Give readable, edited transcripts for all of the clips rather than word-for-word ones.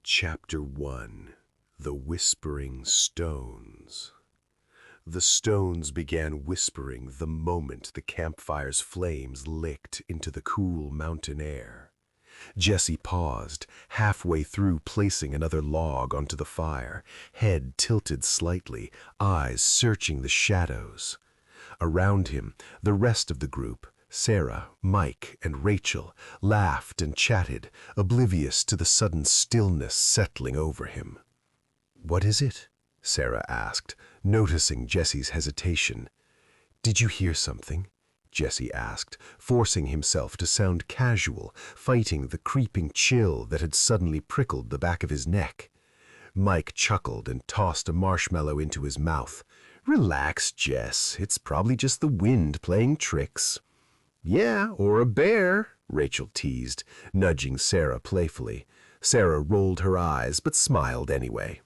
Chapter 1. The Whispering Stones. The stones began whispering the moment the campfire's flames licked into the cool mountain air. Jesse paused, halfway through placing another log onto the fire, head tilted slightly, eyes searching the shadows. Around him, the rest of the group, Sarah, Mike, and Rachel, laughed and chatted, oblivious to the sudden stillness settling over him. "What is it?" Sarah asked, noticing Jesse's hesitation. "Did you hear something?" Jesse asked, forcing himself to sound casual, fighting the creeping chill that had suddenly prickled the back of his neck. Mike chuckled and tossed a marshmallow into his mouth. "Relax, Jess. It's probably just the wind playing tricks." "Yeah, or a bear," Rachel teased, nudging Sarah playfully. Sarah rolled her eyes but smiled anyway.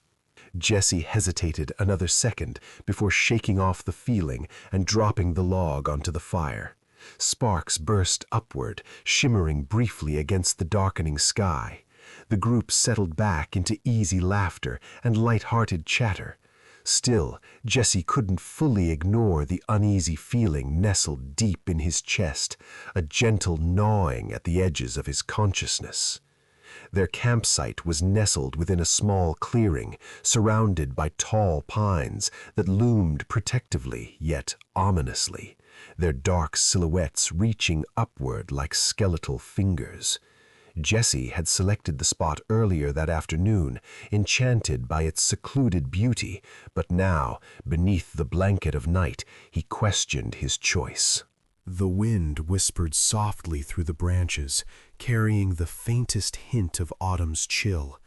Jesse hesitated another second before shaking off the feeling and dropping the log onto the fire. Sparks burst upward, shimmering briefly against the darkening sky. The group settled back into easy laughter and light-hearted chatter. Still, Jesse couldn't fully ignore the uneasy feeling nestled deep in his chest, a gentle gnawing at the edges of his consciousness. Their campsite was nestled within a small clearing, surrounded by tall pines that loomed protectively yet ominously, their dark silhouettes reaching upward like skeletal fingers. Jesse had selected the spot earlier that afternoon, enchanted by its secluded beauty, but now, beneath the blanket of night, he questioned his choice. The wind whispered softly through the branches, carrying the faintest hint of autumn's chill.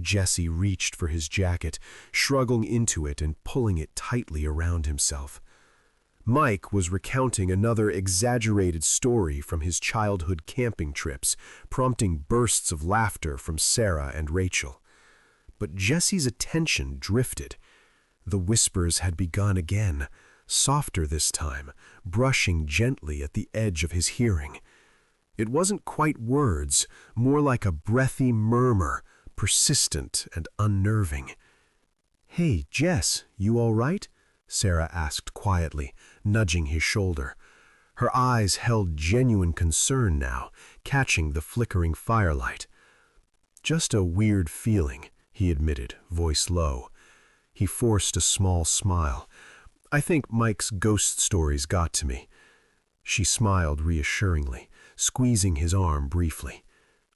Jesse reached for his jacket, shrugging into it and pulling it tightly around himself. Mike was recounting another exaggerated story from his childhood camping trips, prompting bursts of laughter from Sarah and Rachel. But Jesse's attention drifted. The whispers had begun again, softer this time, brushing gently at the edge of his hearing. It wasn't quite words, more like a breathy murmur, persistent and unnerving. "Hey, Jess, you all right?" Sarah asked quietly, nudging his shoulder. Her eyes held genuine concern now, catching the flickering firelight. "Just a weird feeling," he admitted, voice low. He forced a small smile. "I think Mike's ghost stories got to me." She smiled reassuringly, squeezing his arm briefly.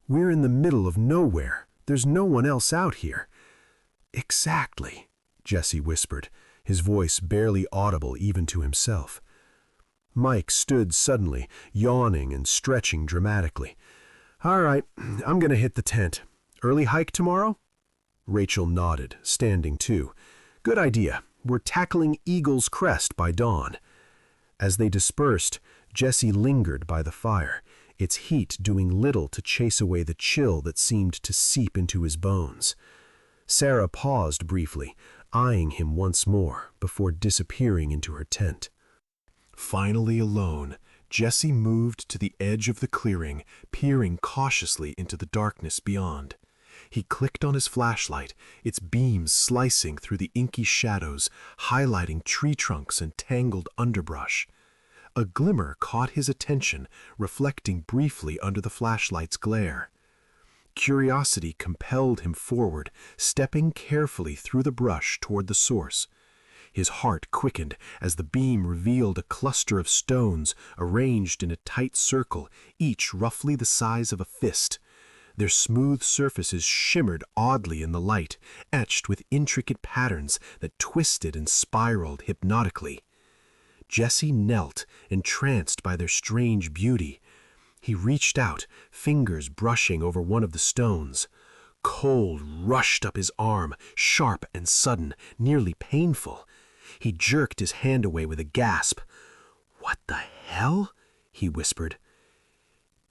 "We're in the middle of nowhere. There's no one else out here." "Exactly," Jesse whispered, his voice barely audible even to himself. Mike stood suddenly, yawning and stretching dramatically. "All right, I'm gonna hit the tent. Early hike tomorrow?" Rachel nodded, standing too. "Good idea. We're tackling Eagle's Crest by dawn." As they dispersed, Jesse lingered by the fire, its heat doing little to chase away the chill that seemed to seep into his bones. Sarah paused briefly, eyeing him once more before disappearing into her tent. Finally alone, Jesse moved to the edge of the clearing, peering cautiously into the darkness beyond. He clicked on his flashlight, its beams slicing through the inky shadows, highlighting tree trunks and tangled underbrush. A glimmer caught his attention, reflecting briefly under the flashlight's glare. Curiosity compelled him forward, stepping carefully through the brush toward the source. His heart quickened as the beam revealed a cluster of stones arranged in a tight circle, each roughly the size of a fist. Their smooth surfaces shimmered oddly in the light, etched with intricate patterns that twisted and spiraled hypnotically. Jesse knelt, entranced by their strange beauty. He reached out, fingers brushing over one of the stones. Cold rushed up his arm, sharp and sudden, nearly painful. He jerked his hand away with a gasp. "What the hell?" he whispered.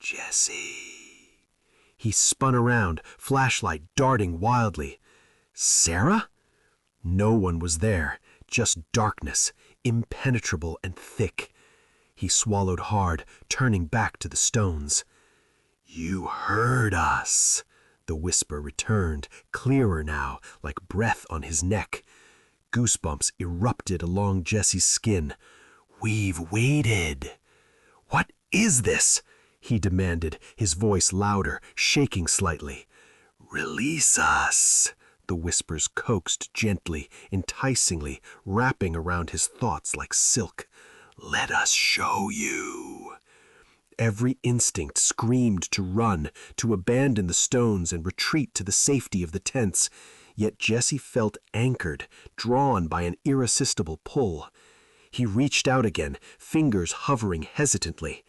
"Jesse." He spun around, flashlight darting wildly. "Sarah?" No one was there, just darkness, impenetrable and thick. He swallowed hard, turning back to the stones. "You heard us," The whisper returned, clearer now, like breath on his neck. Goosebumps erupted along Jesse's skin. "We've waited." "What is this?" he demanded, his voice louder, shaking slightly. "Release us," the whispers coaxed gently, enticingly, wrapping around his thoughts like silk. "Let us show you." Every instinct screamed to run, to abandon the stones and retreat to the safety of the tents. Yet Jesse felt anchored, drawn by an irresistible pull. He reached out again, fingers hovering hesitantly.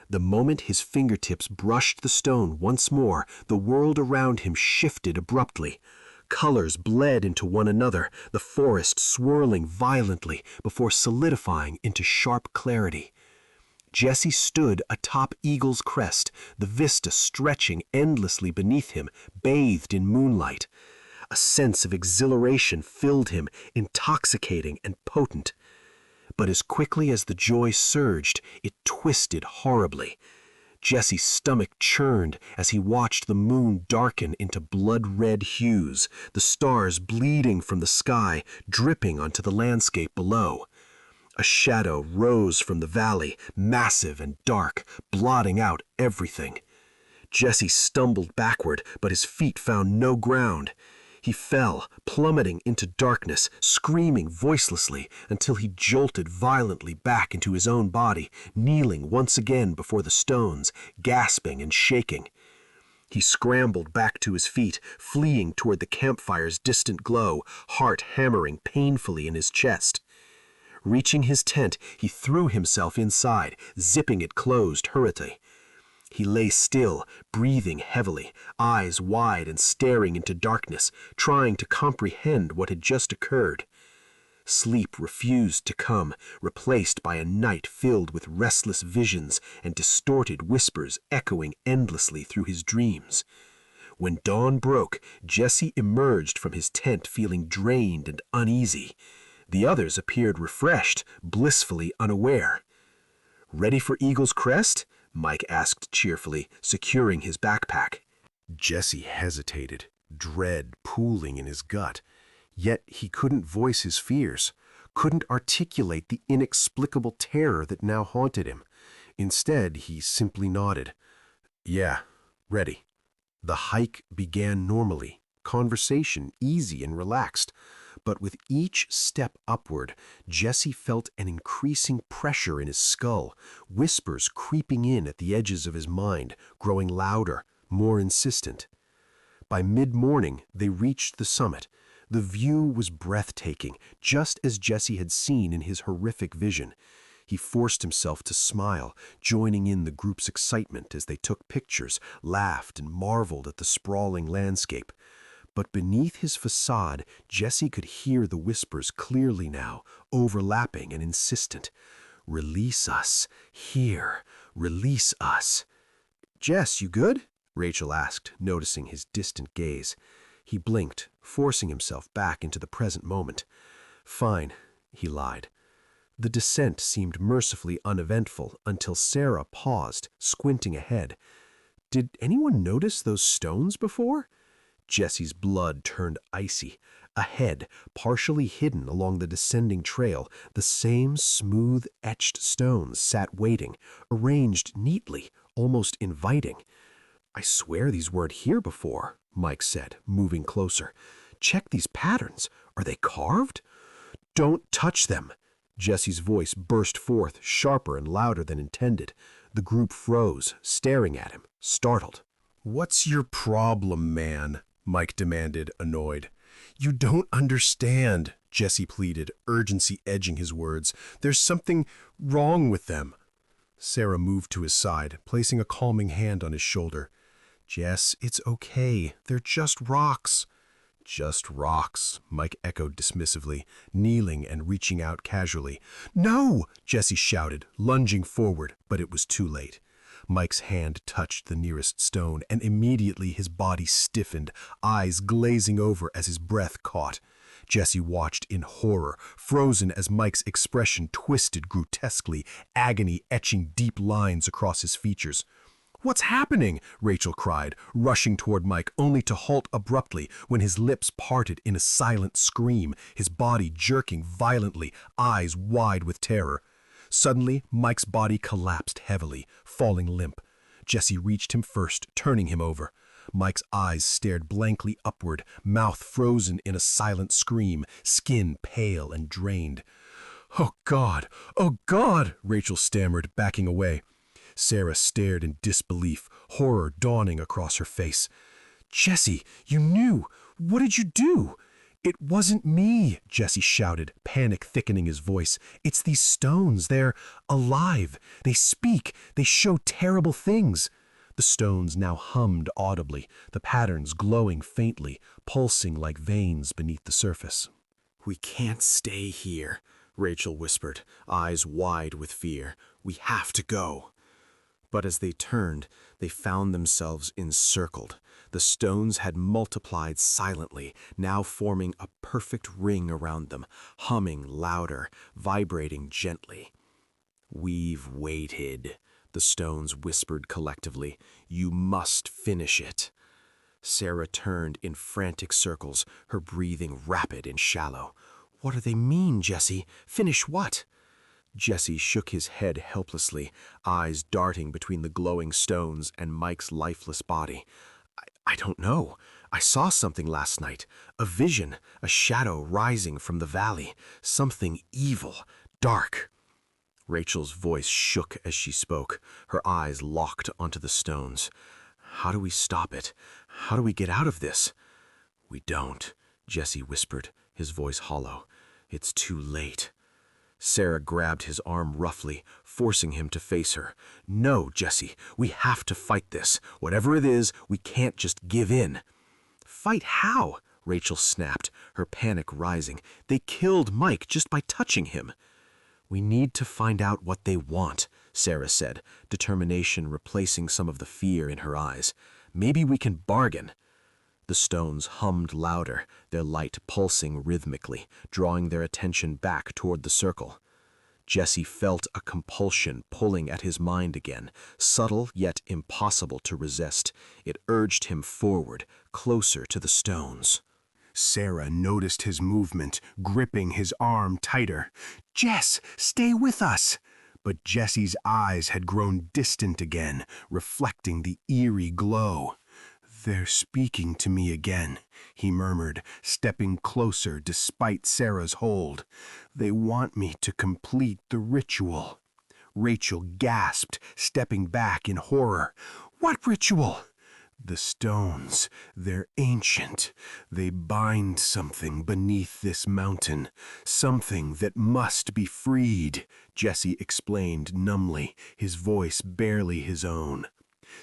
The moment his fingertips brushed the stone once more, the world around him shifted abruptly. Colors bled into one another, the forest swirling violently before solidifying into sharp clarity. Jesse stood atop Eagle's Crest, the vista stretching endlessly beneath him, bathed in moonlight. A sense of exhilaration filled him, intoxicating and potent. But as quickly as the joy surged, it twisted horribly. Jesse's stomach churned as he watched the moon darken into blood-red hues, the stars bleeding from the sky, dripping onto the landscape below. A shadow rose from the valley, massive and dark, blotting out everything. Jesse stumbled backward, but his feet found no ground. He fell, plummeting into darkness, screaming voicelessly until he jolted violently back into his own body, kneeling once again before the stones, gasping and shaking. He scrambled back to his feet, fleeing toward the campfire's distant glow, heart hammering painfully in his chest. Reaching his tent, he threw himself inside, zipping it closed hurriedly. He lay still, breathing heavily, eyes wide and staring into darkness, trying to comprehend what had just occurred. Sleep refused to come, replaced by a night filled with restless visions and distorted whispers echoing endlessly through his dreams. When dawn broke, Jesse emerged from his tent feeling drained and uneasy. The others appeared refreshed, blissfully unaware. "Ready for Eagle's Crest?" Mike asked cheerfully, securing his backpack. Jesse hesitated, dread pooling in his gut. Yet he couldn't voice his fears, couldn't articulate the inexplicable terror that now haunted him. Instead, he simply nodded. "Yeah, ready." The hike began normally, conversation easy and relaxed. But with each step upward, Jesse felt an increasing pressure in his skull, whispers creeping in at the edges of his mind, growing louder, more insistent. By mid-morning, they reached the summit. The view was breathtaking, just as Jesse had seen in his horrific vision. He forced himself to smile, joining in the group's excitement as they took pictures, laughed, and marveled at the sprawling landscape. But beneath his facade, Jesse could hear the whispers clearly now, overlapping and insistent. "Release us. Here. Release us." "Jess, you good?" Rachel asked, noticing his distant gaze. He blinked, forcing himself back into the present moment. "Fine," he lied. The descent seemed mercifully uneventful until Sarah paused, squinting ahead. "Did anyone notice those stones before?" Jesse's blood turned icy. Ahead, partially hidden along the descending trail, the same smooth, etched stones sat waiting, arranged neatly, almost inviting. "I swear these weren't here before," Mike said, moving closer. "Check these patterns. Are they carved?" "Don't touch them!" Jesse's voice burst forth, sharper and louder than intended. The group froze, staring at him, startled. "What's your problem, man?" Mike demanded, annoyed. "You don't understand," Jesse pleaded, urgency edging his words. "There's something wrong with them." Sarah moved to his side, placing a calming hand on his shoulder. "Jess, it's okay. They're just rocks." "Just rocks," Mike echoed dismissively, kneeling and reaching out casually. "No!" Jesse shouted, lunging forward, but it was too late. Mike's hand touched the nearest stone, and immediately his body stiffened, eyes glazing over as his breath caught. Jesse watched in horror, frozen as Mike's expression twisted grotesquely, agony etching deep lines across his features. "What's happening?" Rachel cried, rushing toward Mike, only to halt abruptly when his lips parted in a silent scream, his body jerking violently, eyes wide with terror. Suddenly, Mike's body collapsed heavily, falling limp. Jesse reached him first, turning him over. Mike's eyes stared blankly upward, mouth frozen in a silent scream, skin pale and drained. "Oh, God! Oh, God!" Rachel stammered, backing away. Sarah stared in disbelief, horror dawning across her face. "Jesse, you knew! What did you do?" "It wasn't me," Jesse shouted, panic thickening his voice. "It's these stones. They're alive. They speak. They show terrible things." The stones now hummed audibly, the patterns glowing faintly, pulsing like veins beneath the surface. "We can't stay here," Rachel whispered, eyes wide with fear. "We have to go." But as they turned, they found themselves encircled. The stones had multiplied silently, now forming a perfect ring around them, humming louder, vibrating gently. "We've waited," the stones whispered collectively. "You must finish it." Sarah turned in frantic circles, her breathing rapid and shallow. "What do they mean, Jesse? Finish what?" Jesse shook his head helplessly, eyes darting between the glowing stones and Mike's lifeless body. I don't know. I saw something last night. A vision, a shadow rising from the valley. Something evil, dark." Rachel's voice shook as she spoke, her eyes locked onto the stones. "How do we stop it? How do we get out of this?" "We don't," Jesse whispered, his voice hollow. "It's too late." Sarah grabbed his arm roughly, forcing him to face her. "No, Jesse, we have to fight this. Whatever it is, we can't just give in." "Fight how?" Rachel snapped, her panic rising. "They killed Mike just by touching him." "We need to find out what they want," Sarah said, determination replacing some of the fear in her eyes. "Maybe we can bargain." The stones hummed louder, their light pulsing rhythmically, drawing their attention back toward the circle. Jesse felt a compulsion pulling at his mind again, subtle yet impossible to resist. It urged him forward, closer to the stones. Sarah noticed his movement, gripping his arm tighter. "Jess, stay with us!" But Jesse's eyes had grown distant again, reflecting the eerie glow. "They're speaking to me again," he murmured, stepping closer despite Sarah's hold. "They want me to complete the ritual." Rachel gasped, stepping back in horror. "What ritual?" "The stones, they're ancient. They bind something beneath this mountain, something that must be freed," Jesse explained numbly, his voice barely his own.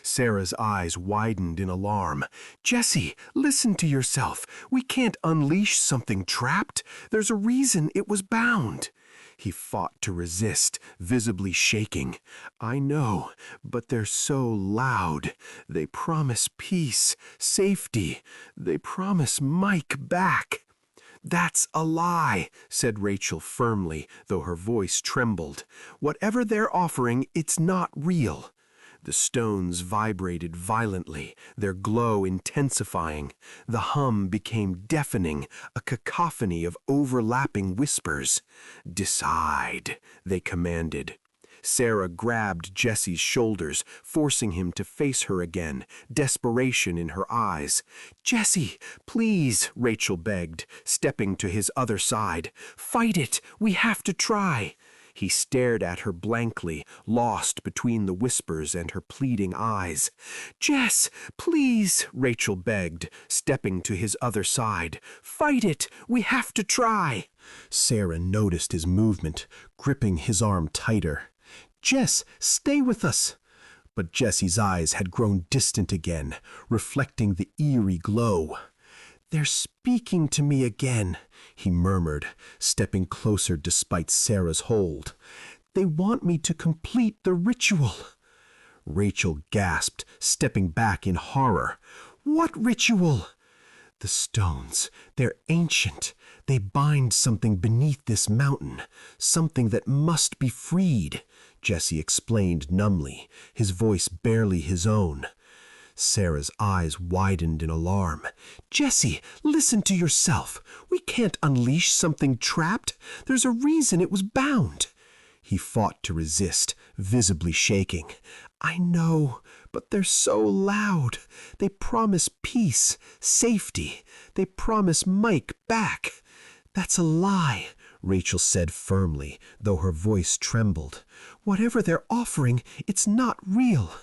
Sarah's eyes widened in alarm. "Jesse, listen to yourself. We can't unleash something trapped. There's a reason it was bound." He fought to resist, visibly shaking. "I know, but they're so loud. They promise peace, safety. They promise Mike back." "That's a lie," said Rachel firmly, though her voice trembled. "Whatever they're offering, it's not real." The stones vibrated violently, their glow intensifying. The hum became deafening, a cacophony of overlapping whispers. "Decide," they commanded. Sarah grabbed Jesse's shoulders, forcing him to face her again, desperation in her eyes. "Jesse, please," Rachel begged, stepping to his other side. "Fight it. We have to try." He stared at her blankly, lost between the whispers and her pleading eyes. "Jess, please," Rachel begged, stepping to his other side. "Fight it! We have to try!" Sarah noticed his movement, gripping his arm tighter. "Jess, stay with us!" But Jesse's eyes had grown distant again, reflecting the eerie glow. "They're speaking to me again," he murmured, stepping closer despite Sarah's hold. "They want me to complete the ritual." Rachel gasped, stepping back in horror. "What ritual?" "The stones. They're ancient. They bind something beneath this mountain, something that must be freed." Jesse explained numbly, his voice barely his own. Sarah's eyes widened in alarm. "Jesse, listen to yourself. We can't unleash something trapped. There's a reason it was bound." He fought to resist, visibly shaking. "I know, but they're so loud. They promise peace, safety. They promise Mike back." "That's a lie," Rachel said firmly, though her voice trembled. "Whatever they're offering, it's not real."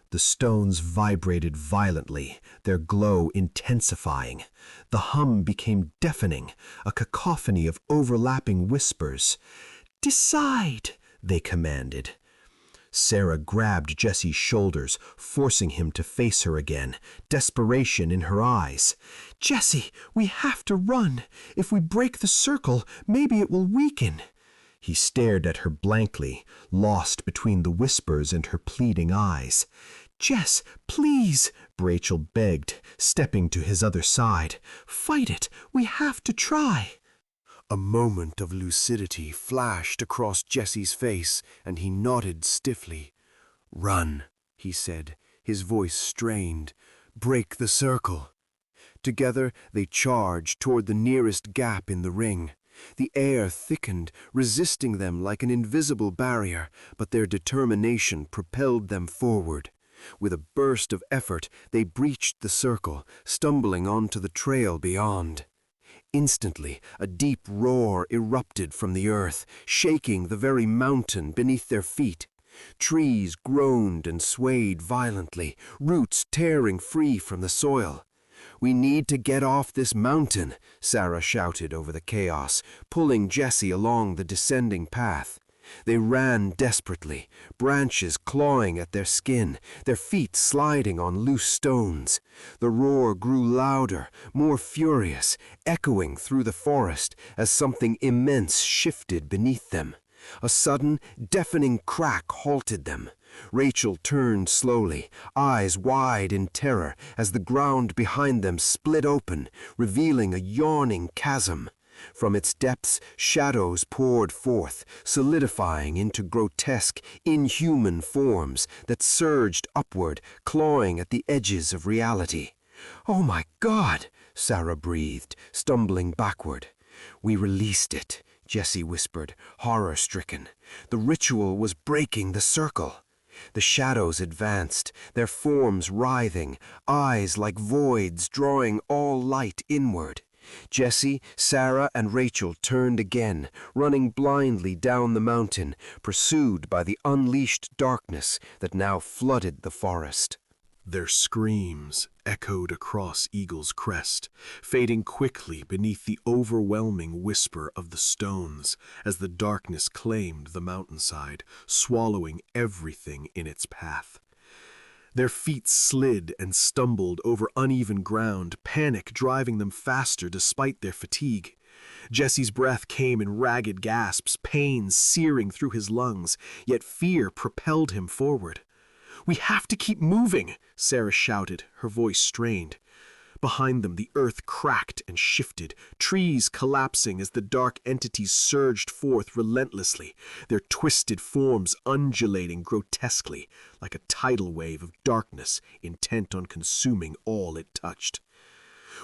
The stones vibrated violently, their glow intensifying. The hum became deafening, a cacophony of overlapping whispers. "Decide," they commanded. Sarah grabbed Jesse's shoulders, forcing him to face her again, desperation in her eyes. "Jesse, we have to run. If we break the circle, maybe it will weaken." He stared at her blankly, lost between the whispers and her pleading eyes. "Jess, please," Rachel begged, stepping to his other side. "Fight it. We have to try." A moment of lucidity flashed across Jesse's face, and he nodded stiffly. "Run," he said, his voice strained. "Break the circle." Together they charged toward the nearest gap in the ring. The air thickened, resisting them like an invisible barrier, but their determination propelled them forward. With a burst of effort, they breached the circle, stumbling onto the trail beyond. Instantly, a deep roar erupted from the earth, shaking the very mountain beneath their feet. Trees groaned and swayed violently, roots tearing free from the soil. "We need to get off this mountain," Sarah shouted over the chaos, pulling Jesse along the descending path. They ran desperately, branches clawing at their skin, their feet sliding on loose stones. The roar grew louder, more furious, echoing through the forest as something immense shifted beneath them. A sudden, deafening crack halted them. Rachel turned slowly, eyes wide in terror as the ground behind them split open, revealing a yawning chasm. From its depths, shadows poured forth, solidifying into grotesque, inhuman forms that surged upward, clawing at the edges of reality. "Oh my God!" Sarah breathed, stumbling backward. "We released it," Jesse whispered, horror-stricken. The ritual was breaking the circle. The shadows advanced, their forms writhing, eyes like voids drawing all light inward. Jesse, Sarah, and Rachel turned again, running blindly down the mountain, pursued by the unleashed darkness that now flooded the forest. Their screams echoed across Eagle's Crest, fading quickly beneath the overwhelming whisper of the stones as the darkness claimed the mountainside, swallowing everything in its path. Their feet slid and stumbled over uneven ground, panic driving them faster despite their fatigue. Jesse's breath came in ragged gasps, pain searing through his lungs, yet fear propelled him forward. "We have to keep moving," Sarah shouted, her voice strained. Behind them, the earth cracked and shifted, trees collapsing as the dark entities surged forth relentlessly, their twisted forms undulating grotesquely, like a tidal wave of darkness intent on consuming all it touched.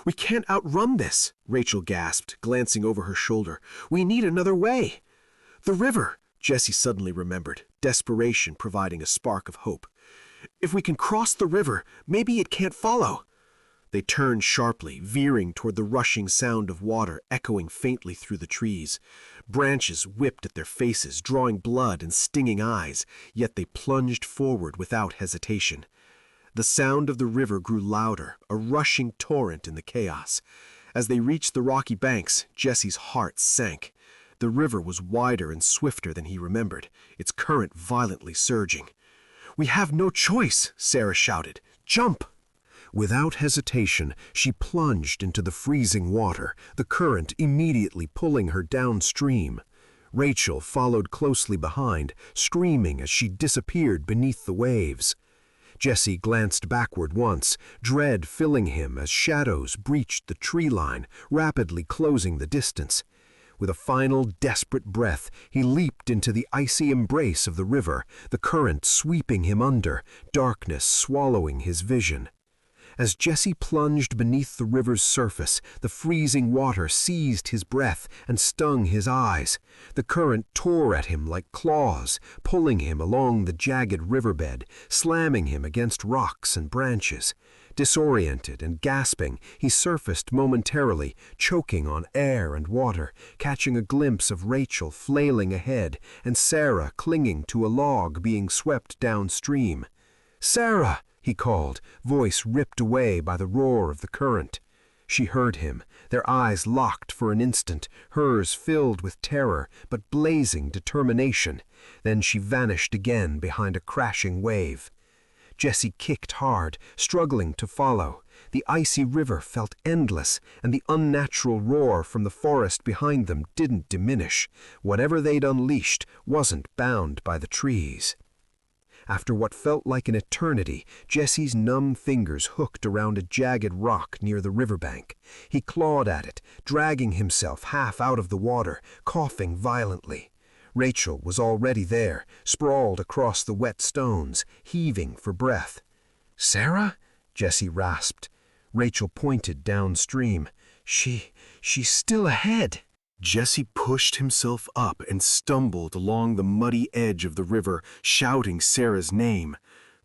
"We can't outrun this," Rachel gasped, glancing over her shoulder. "We need another way." "The river," Jesse suddenly remembered, desperation providing a spark of hope. "If we can cross the river, maybe it can't follow." They turned sharply, veering toward the rushing sound of water echoing faintly through the trees. Branches whipped at their faces, drawing blood and stinging eyes, yet they plunged forward without hesitation. The sound of the river grew louder, a rushing torrent in the chaos. As they reached the rocky banks, Jesse's heart sank. The river was wider and swifter than he remembered, its current violently surging. "We have no choice," Sarah shouted. "Jump!" Without hesitation, she plunged into the freezing water, the current immediately pulling her downstream. Rachel followed closely behind, screaming as she disappeared beneath the waves. Jesse glanced backward once, dread filling him as shadows breached the tree line, rapidly closing the distance. With a final desperate breath, he leaped into the icy embrace of the river, the current sweeping him under, darkness swallowing his vision. As Jesse plunged beneath the river's surface, the freezing water seized his breath and stung his eyes. The current tore at him like claws, pulling him along the jagged riverbed, slamming him against rocks and branches. Disoriented and gasping, he surfaced momentarily, choking on air and water, catching a glimpse of Rachel flailing ahead and Sarah clinging to a log being swept downstream. "Sarah!" he called, voice ripped away by the roar of the current. She heard him, their eyes locked for an instant, hers filled with terror but blazing determination. Then she vanished again behind a crashing wave. Jesse kicked hard, struggling to follow. The icy river felt endless, and the unnatural roar from the forest behind them didn't diminish. Whatever they'd unleashed wasn't bound by the trees. After what felt like an eternity, Jesse's numb fingers hooked around a jagged rock near the riverbank. He clawed at it, dragging himself half out of the water, coughing violently. Rachel was already there, sprawled across the wet stones, heaving for breath. "Sarah?" Jesse rasped. Rachel pointed downstream. She's still ahead." Jesse pushed himself up and stumbled along the muddy edge of the river, shouting Sarah's name.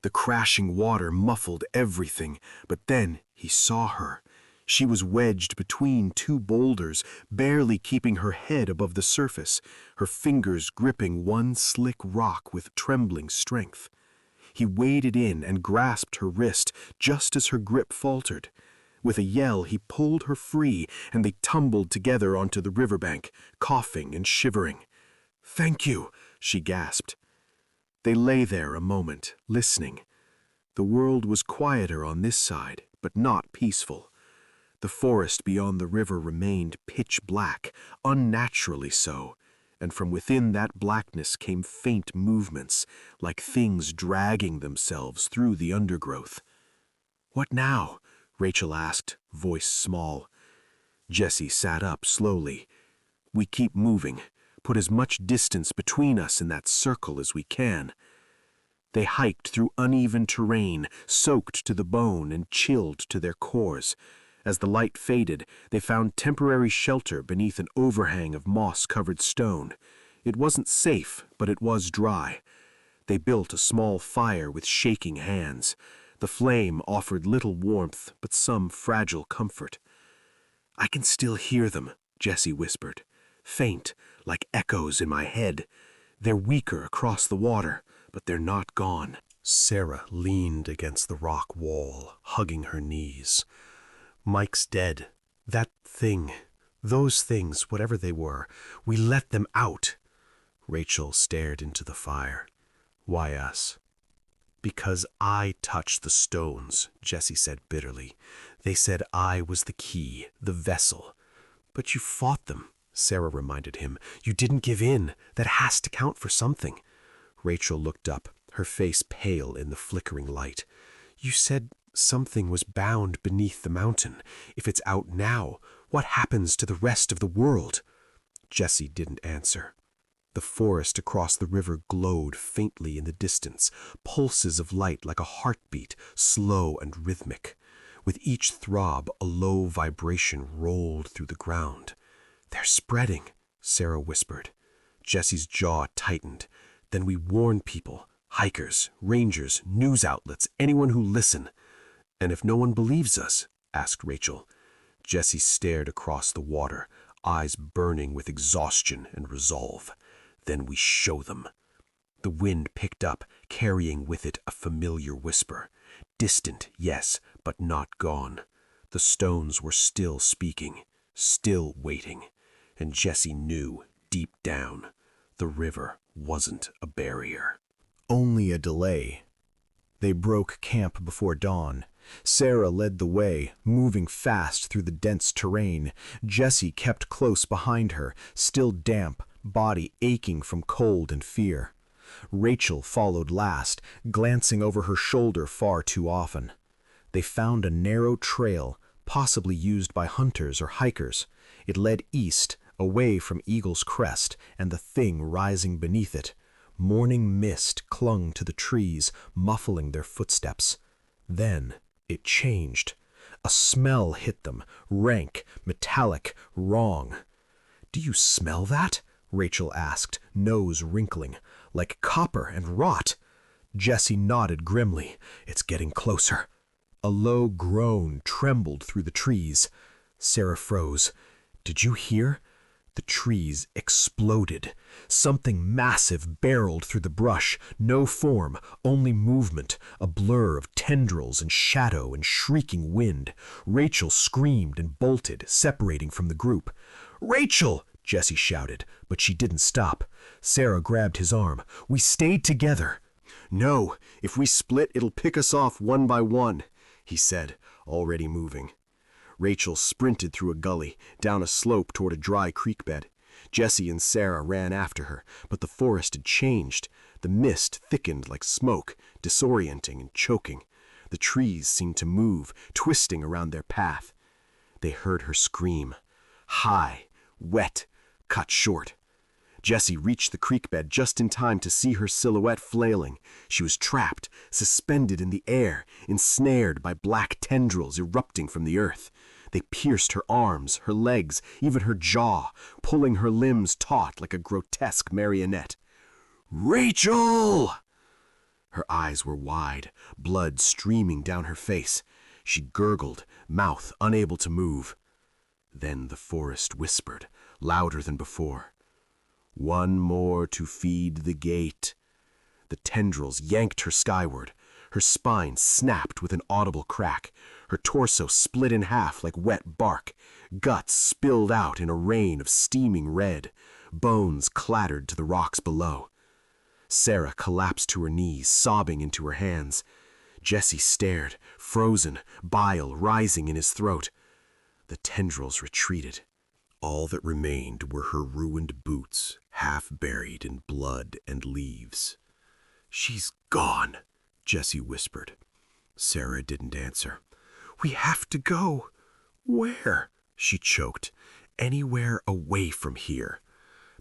The crashing water muffled everything, but then he saw her. She was wedged between two boulders, barely keeping her head above the surface, her fingers gripping one slick rock with trembling strength. He waded in and grasped her wrist just as her grip faltered. With a yell, he pulled her free, and they tumbled together onto the riverbank, coughing and shivering. "Thank you," she gasped. They lay there a moment, listening. The world was quieter on this side, but not peaceful. The forest beyond the river remained pitch black, unnaturally so, and from within that blackness came faint movements, like things dragging themselves through the undergrowth. "What now?" Rachel asked, voice small. Jesse sat up slowly. "We keep moving. Put as much distance between us in that circle as we can." They hiked through uneven terrain, soaked to the bone and chilled to their cores. As the light faded, they found temporary shelter beneath an overhang of moss-covered stone. It wasn't safe, but it was dry. They built a small fire with shaking hands. The flame offered little warmth, but some fragile comfort. "I can still hear them," Jesse whispered. "Faint, like echoes in my head. They're weaker across the water, but they're not gone." Sarah leaned against the rock wall, hugging her knees. "Mike's dead. That thing, those things, whatever they were, we let them out." Rachel stared into the fire. "Why us?" "Because I touched the stones," Jesse said bitterly. "They said I was the key, the vessel." "But you fought them," Sarah reminded him. "You didn't give in. That has to count for something." Rachel looked up, her face pale in the flickering light. "You said something was bound beneath the mountain. If it's out now, what happens to the rest of the world?" Jesse didn't answer. The forest across the river glowed faintly in the distance, pulses of light like a heartbeat, slow and rhythmic. With each throb, a low vibration rolled through the ground. "They're spreading," Sarah whispered. Jesse's jaw tightened. "Then we warn people, hikers, rangers, news outlets, anyone who listen." "And if no one believes us?" asked Rachel. Jesse stared across the water, eyes burning with exhaustion and resolve. "Then we show them." The wind picked up, carrying with it a familiar whisper. Distant, yes, but not gone. The stones were still speaking, still waiting, and Jesse knew, deep down, the river wasn't a barrier. Only a delay. They broke camp before dawn. Sarah led the way, moving fast through the dense terrain. Jesse kept close behind her, still damp, body aching from cold and fear. Rachel followed last, glancing over her shoulder far too often. They found a narrow trail, possibly used by hunters or hikers. It led east, away from Eagle's Crest and the thing rising beneath it. Morning mist clung to the trees, muffling their footsteps. Then it changed. A smell hit them, rank, metallic, wrong. "Do you smell that?" Rachel asked, nose wrinkling. "Like copper and rot." Jesse nodded grimly. "It's getting closer." A low groan trembled through the trees. Sarah froze. "Did you hear?" The trees exploded. Something massive barreled through the brush. No form, only movement, a blur of tendrils and shadow and shrieking wind. Rachel screamed and bolted, separating from the group. "Rachel!" Jesse shouted, but she didn't stop. Sarah grabbed his arm. "We stayed together." "No, if we split, it'll pick us off one by one," he said, already moving. Rachel sprinted through a gully, down a slope toward a dry creek bed. Jesse and Sarah ran after her, but the forest had changed. The mist thickened like smoke, disorienting and choking. The trees seemed to move, twisting around their path. They heard her scream. High, wet, cut short. Jesse reached the creek bed just in time to see her silhouette flailing. She was trapped, suspended in the air, ensnared by black tendrils erupting from the earth. They pierced her arms, her legs, even her jaw, pulling her limbs taut like a grotesque marionette. "Rachel!" Her eyes were wide, blood streaming down her face. She gurgled, mouth unable to move. Then the forest whispered, louder than before. "One more to feed the gate." The tendrils yanked her skyward. Her spine snapped with an audible crack. Her torso split in half like wet bark. Guts spilled out in a rain of steaming red. Bones clattered to the rocks below. Sarah collapsed to her knees, sobbing into her hands. Jesse stared, frozen, bile rising in his throat. The tendrils retreated. All that remained were her ruined boots, half buried in blood and leaves. "She's gone," Jesse whispered. Sarah didn't answer. "We have to go." "Where?" she choked. "Anywhere away from here."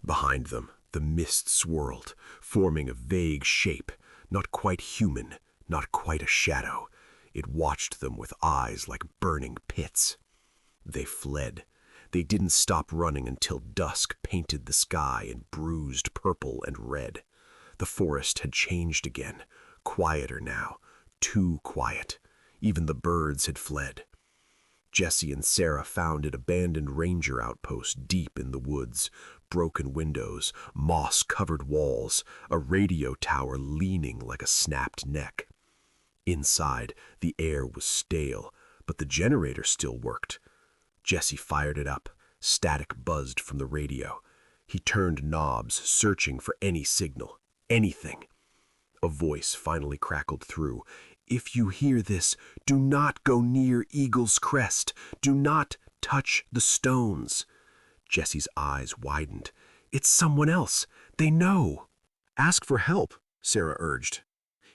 Behind them, the mist swirled, forming a vague shape, not quite human, not quite a shadow. It watched them with eyes like burning pits. They fled. They didn't stop running until dusk painted the sky in bruised purple and red. The forest had changed again, quieter now, too quiet. Even the birds had fled. Jesse and Sarah found an abandoned ranger outpost deep in the woods, broken windows, moss-covered walls, a radio tower leaning like a snapped neck. Inside, the air was stale, but the generator still worked. Jesse fired it up. Static buzzed from the radio. He turned knobs, searching for any signal, anything. A voice finally crackled through. "If you hear this, do not go near Eagle's Crest. Do not touch the stones." Jesse's eyes widened. "It's someone else. They know." "Ask for help," Sarah urged.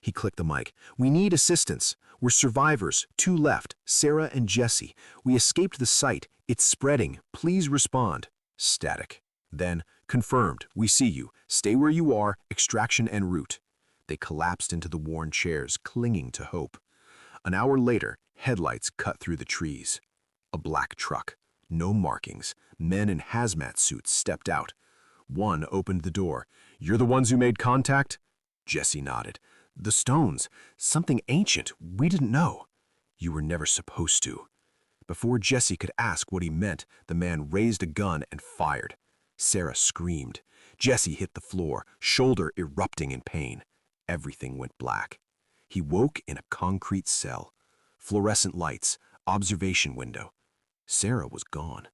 He clicked the mic. "We need assistance. We're survivors. 2 left, Sarah and Jesse. We escaped the site. It's spreading. Please respond." Static. Then, "Confirmed. We see you. Stay where you are. Extraction en route." They collapsed into the worn chairs, clinging to hope. An hour later, headlights cut through the trees. A black truck. No markings. Men in hazmat suits stepped out. One opened the door. "You're the ones who made contact?" Jesse nodded. "The stones. Something ancient. We didn't know." "You were never supposed to." Before Jesse could ask what he meant, the man raised a gun and fired. Sarah screamed. Jesse hit the floor, shoulder erupting in pain. Everything went black. He woke in a concrete cell. Fluorescent lights, observation window. Sarah was gone.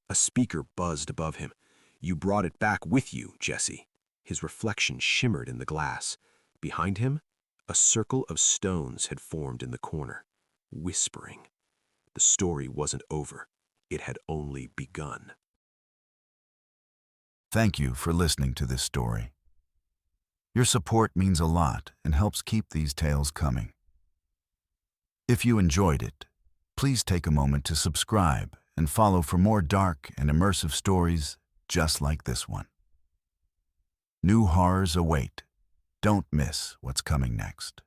A speaker buzzed above him. "You brought it back with you, Jesse." His reflection shimmered in the glass. Behind him, a circle of stones had formed in the corner, whispering. The story wasn't over. It had only begun. Thank you for listening to this story. Your support means a lot and helps keep these tales coming. If you enjoyed it, please take a moment to subscribe and follow for more dark and immersive stories just like this one. New horrors await. Don't miss what's coming next.